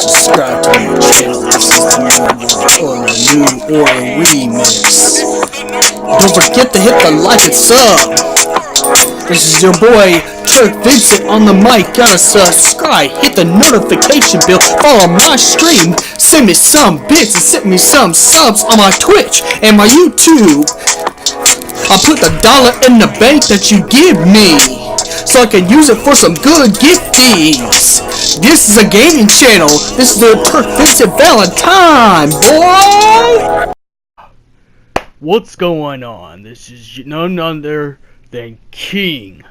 Subscribe to my channel if this is the new or a remix. Don't forget to hit the like and sub. This is your boy Turk Vincent on the mic. Gotta subscribe, hit the notification bell, follow my stream, send me some bits and send me some subs on my Twitch and my YouTube. I'll put the dollar in the bank that you give me, so I can use it for some good gifties. This is a gaming channel. This is the Turk Vincent Valentine, boy! What's going on? This is none other than King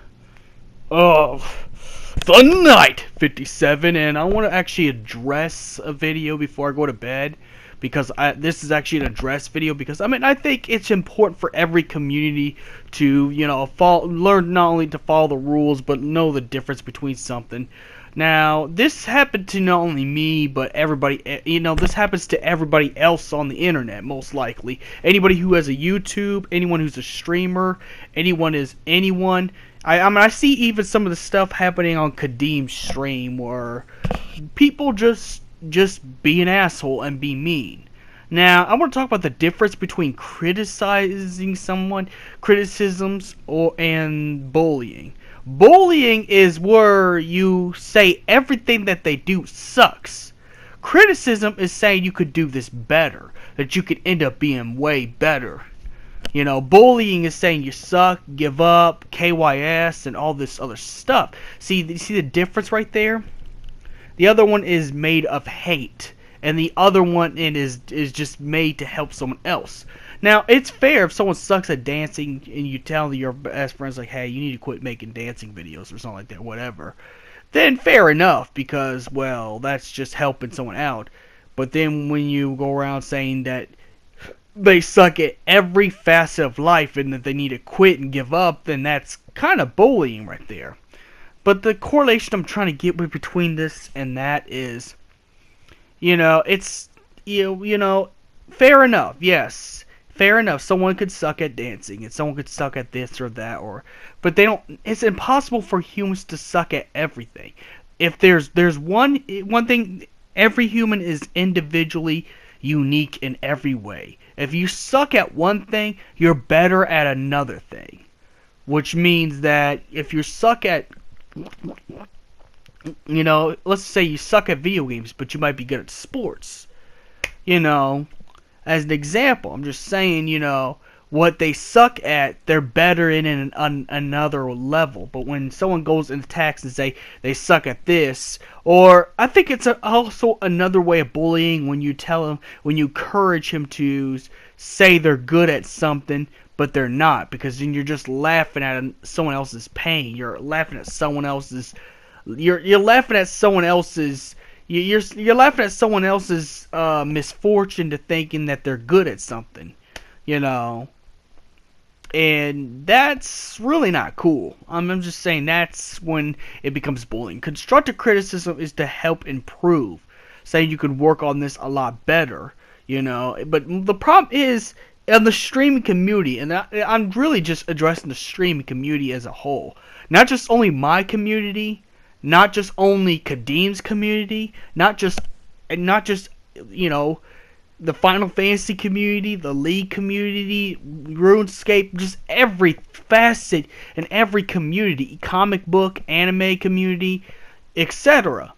of the Night 57, and I want to actually address a video before I go to bed, because this is actually an address video, because I think it's important for every community to, learn not only to follow the rules, but know the difference between something. Now, this happened to not only me, but everybody, this happens to everybody else on the internet, most likely. Anybody who has a YouTube, anyone who's a streamer, anyone is anyone. I see even some of the stuff happening on Kadeem's stream, where people just be an asshole and be mean. Now, I want to talk about the difference between criticizing someone, criticisms, and bullying. Bullying is where you say everything that they do sucks. Criticism is saying you could do this better, that you could end up being way better. Bullying is saying you suck, give up, KYS, and all this other stuff. See the difference right there? The other one is made of hate, and the other one is just made to help someone else. Now, it's fair if someone sucks at dancing and you tell your best friends, like, hey, you need to quit making dancing videos or something like that, whatever. Then fair enough, because, well, that's just helping someone out. But then when you go around saying that they suck at every facet of life and that they need to quit and give up, then that's kind of bullying right there. But the correlation I'm trying to get between this and that is, it's, fair enough, yes. Fair enough, someone could suck at dancing, and someone could suck at this or that, but they don't. It's impossible for humans to suck at everything. If there's one thing, every human is individually unique in every way. If you suck at one thing, you're better at another thing, which means that if you suck at, let's say you suck at video games, but you might be good at sports, As an example, I'm just saying, what they suck at, they're better in another level. But when someone goes and attacks and say they suck at this, or I think it's also another way of bullying when you tell them, when you encourage him to say they're good at something, but they're not, because then you're just laughing at someone else's pain. You're laughing at someone else's. You're laughing at someone else's. You're laughing at someone else's misfortune to thinking that they're good at something, and that's really not cool. I'm just saying that's when it becomes bullying. Constructive criticism is to help improve, saying you could work on this a lot better, But the problem is in the streaming community, and I'm really just addressing the streaming community as a whole, not just only my community. Not just only Kadeem's community, not just the Final Fantasy community, the League community, RuneScape, just every facet and every community, comic book, anime community, etc.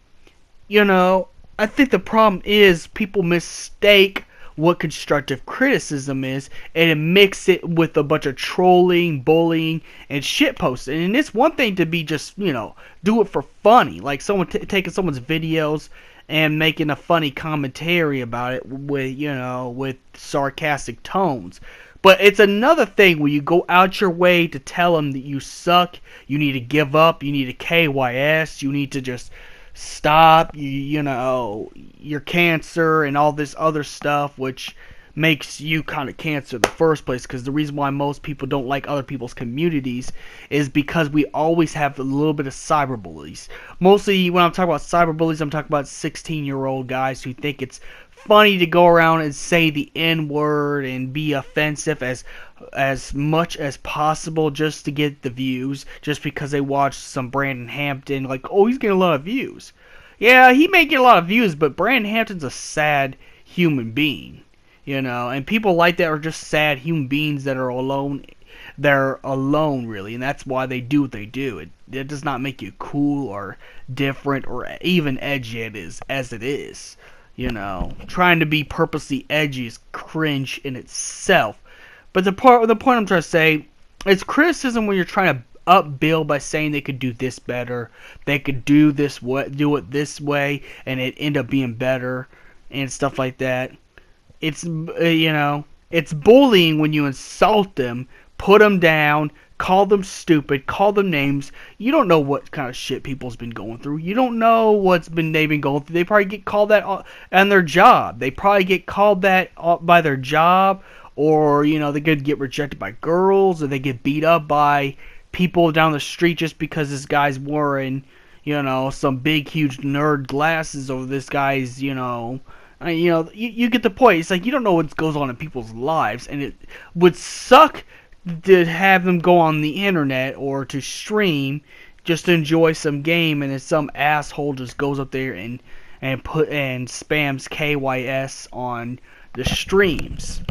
I think the problem is people mistake what constructive criticism is, and mix it with a bunch of trolling, bullying, and shitposting. And it's one thing to be just, do it for funny, like someone taking someone's videos and making a funny commentary about it with sarcastic tones. But it's another thing when you go out your way to tell them that you suck, you need to give up, you need to KYS, you need to just stop, your cancer and all this other stuff, which makes you kind of cancer in the first place, because the reason why most people don't like other people's communities is because we always have a little bit of cyberbullies. Mostly when I'm talking about cyberbullies, I'm talking about 16-year-old guys who think it's funny to go around and say the N-word and be offensive as much as possible just to get the views, just because they watched some Brandon Hampton, like, oh, he's getting a lot of views. Yeah, he may get a lot of views, but Brandon Hampton's a sad human being, and people like that are just sad human beings that are alone. They're alone, really, and that's why they do what they do. It does not make you cool or different or even edgy as it is. Trying to be purposely edgy is cringe in itself. But the point I'm trying to say, it's criticism when you're trying to upbill by saying they could do this better, they could do it this way, and it end up being better and stuff like that. It's it's bullying when you insult them, put them down, call them stupid, call them names. You don't know what kind of shit people's been going through. You don't know they've been going through. They probably get called that on their job. They probably get called that by their job, or they could get rejected by girls, or they get beat up by people down the street just because this guy's wearing some big huge nerd glasses over this guy's you get the point. It's like you don't know what goes on in people's lives, and it would suck to have them go on the internet or to stream just to enjoy some game, and then some asshole just goes up there and spams KYS on the streams,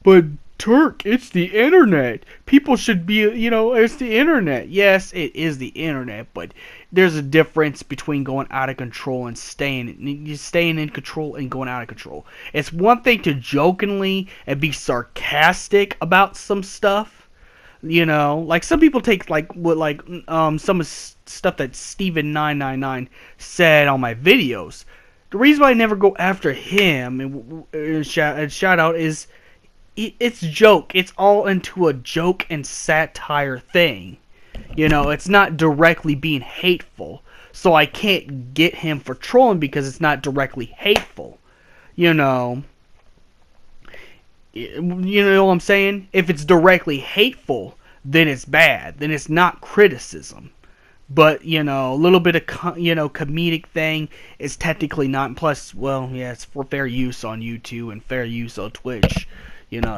But Turk, it's the internet. People should be, it's the internet. Yes, it is the internet, but there's a difference between going out of control and staying in control and going out of control. It's one thing to jokingly and be sarcastic about some stuff, like some people take some of stuff that Steven999 said on my videos. The reason why I never go after him and shout out is it's joke. It's all into a joke and satire thing. It's not directly being hateful. So I can't get him for trolling because it's not directly hateful. You know what I'm saying? If it's directly hateful, then it's bad. Then it's not criticism. But, a little bit of, comedic thing is technically not. And plus, well, yeah, it's for fair use on YouTube and fair use on Twitch.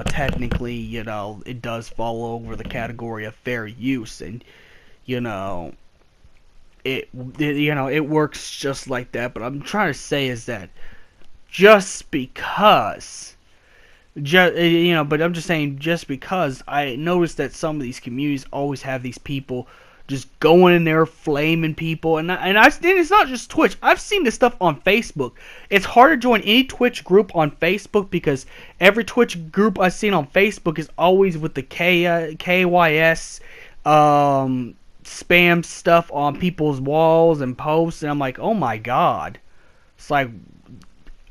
Technically, it does fall over the category of fair use. And, it works just like that. But I'm trying to say is that just because, but I'm just saying just because I noticed that some of these communities always have these people just going in there flaming people, and it's not just Twitch. I've seen this stuff on Facebook. It's hard to join any Twitch group on Facebook because every Twitch group I've seen on Facebook is always with the KYS spam stuff on people's walls and posts, and I'm like, oh my god. It's like,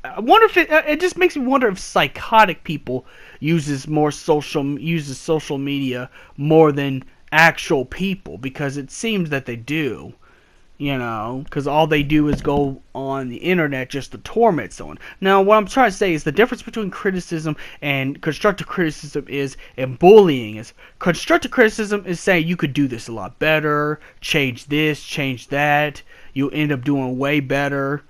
I wonder if it just makes me wonder if psychotic people uses social media more than actual people, because it seems that they do, because all they do is go on the internet just to torment someone. Now, what I'm trying to say is the difference between criticism and constructive criticism and bullying is constructive criticism is saying you could do this a lot better, change this, change that, you end up doing way better.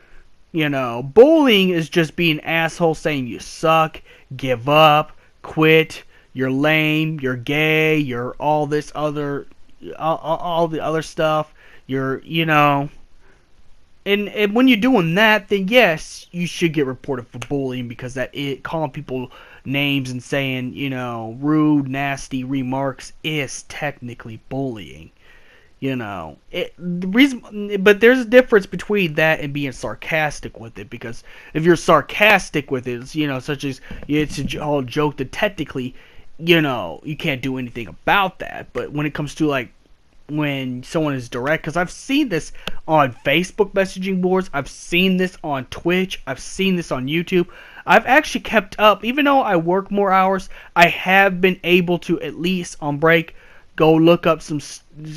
Bullying is just being an asshole saying you suck, give up, quit, you're lame, you're gay, you're all this other, all the other stuff. You're, and when you're doing that, then yes, you should get reported for bullying, because calling people names and saying, rude, nasty remarks is technically bullying. The reason, but there's a difference between that and being sarcastic with it, because if you're sarcastic with it, such as it's a whole joke that technically, you can't do anything about that. But when it comes to when someone is direct, because I've seen this on Facebook messaging boards, I've seen this on Twitch, I've seen this on YouTube. I've actually kept up, even though I work more hours, I have been able to, at least on break, go look up some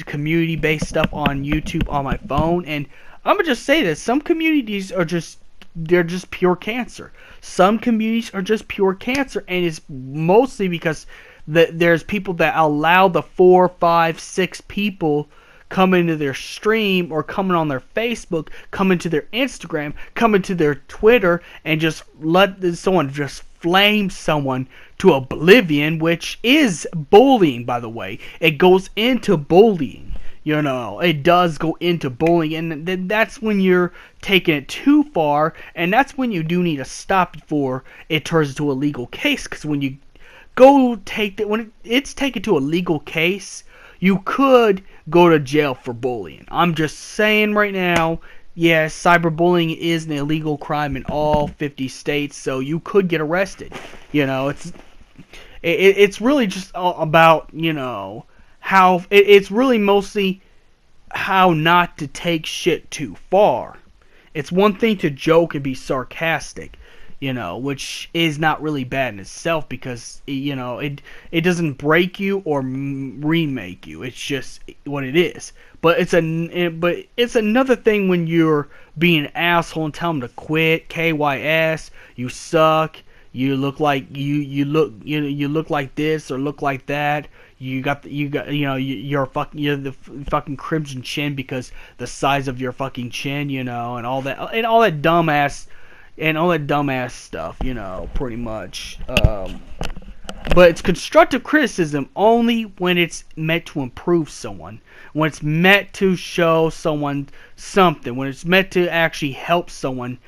community-based stuff on YouTube on my phone. And I'm gonna just say this: some communities are just they're just pure cancer. Some communities are just pure cancer, and it's mostly because there's people that allow the 4, 5, 6 people come into their stream or coming on their Facebook, come into their Instagram, come into their Twitter, and just let someone just flame someone to oblivion, which is bullying, by the way. It goes into bullying. You know, it does go into bullying, and then that's when you're taking it too far, and that's when you do need to stop before it turns into a legal case. Because when you when it's taken to a legal case, you could go to jail for bullying. I'm just saying right now, yes, cyberbullying is an illegal crime in all 50 states, so you could get arrested. You know, it's really just about, you know, how it's really mostly how not to take shit too far. It's one thing to joke and be sarcastic, you know, which is not really bad in itself because, you know, it doesn't break you or remake you. It's just what it is. But it's another thing when you're being an asshole and tell them to quit. KYS, you suck. You look like you look like this or look like that. You're the fucking crimson chin because the size of your fucking chin, you know, and all that dumbass stuff, you know, pretty much. But it's constructive criticism only when it's meant to improve someone, when it's meant to show someone something, when it's meant to actually help someone.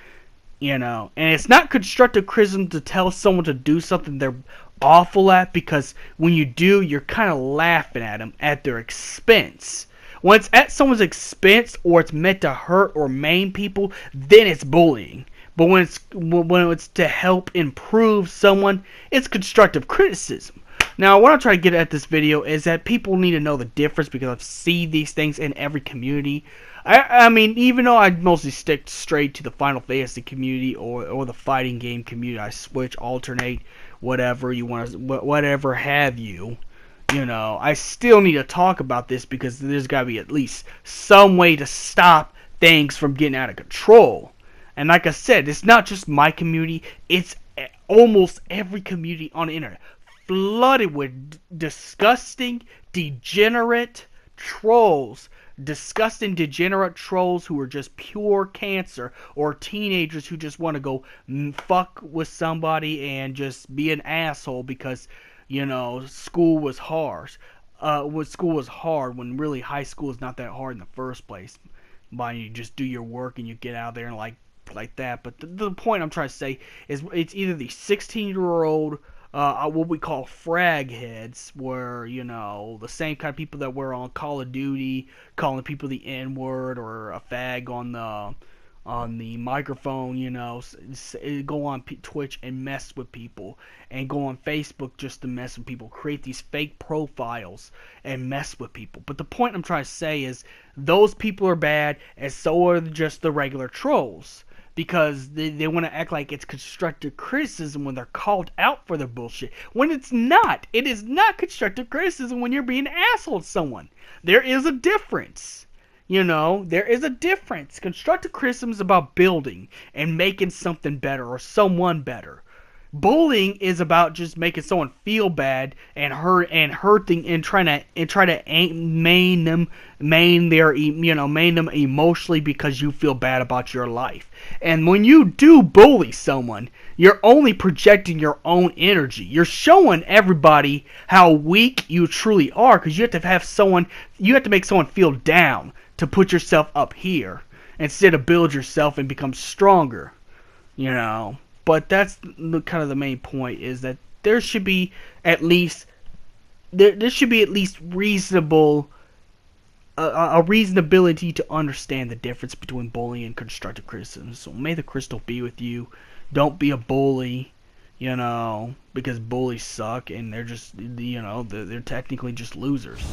You know, and it's not constructive criticism to tell someone to do something they're awful at, because when you do, you're kind of laughing at them at their expense. When it's at someone's expense or it's meant to hurt or maim people, then it's bullying. But when it's to help improve someone, it's constructive criticism. Now, what I'm trying to get at this video is that people need to know the difference, because I've seen these things in every community. I mean, even though I mostly stick straight to the Final Fantasy community or the fighting game community, I switch, alternate, whatever you want to, whatever have you. You know, I still need to talk about this because there's got to be at least some way to stop things from getting out of control. And like I said, it's not just my community, it's almost every community on the internet, flooded with disgusting, degenerate trolls. Disgusting, degenerate trolls who are just pure cancer, or teenagers who just want to go fuck with somebody and just be an asshole because, you know, school was hard. School was hard when really high school is not that hard in the first place. But you just do your work and you get out there and like that. But the point I'm trying to say is it's either the 16-year-old what we call frag heads, where, you know, the same kind of people that were on Call of Duty calling people the N-word or a fag on the microphone, you know, go on Twitch and mess with people, and go on Facebook just to mess with people, create these fake profiles and mess with people. But the point I'm trying to say is those people are bad, and so are just the regular trolls. Because they want to act like it's constructive criticism when they're called out for their bullshit. When it's not. It is not constructive criticism when you're being an asshole to someone. There is a difference. You know, there is a difference. Constructive criticism is about building and making something better or someone better. Bullying is about just making someone feel bad and hurting and trying to maim them emotionally because you feel bad about your life. And when you do bully someone, you're only projecting your own energy. You're showing everybody how weak you truly are, because you have to make someone feel down to put yourself up here instead of build yourself and become stronger. You know. But that's kind of the main point, is that there should be at least reasonable a reasonability to understand the difference between bullying and constructive criticism. So may the crystal be with you. Don't be a bully, you know, because bullies suck and they're just, you know, they're technically just losers.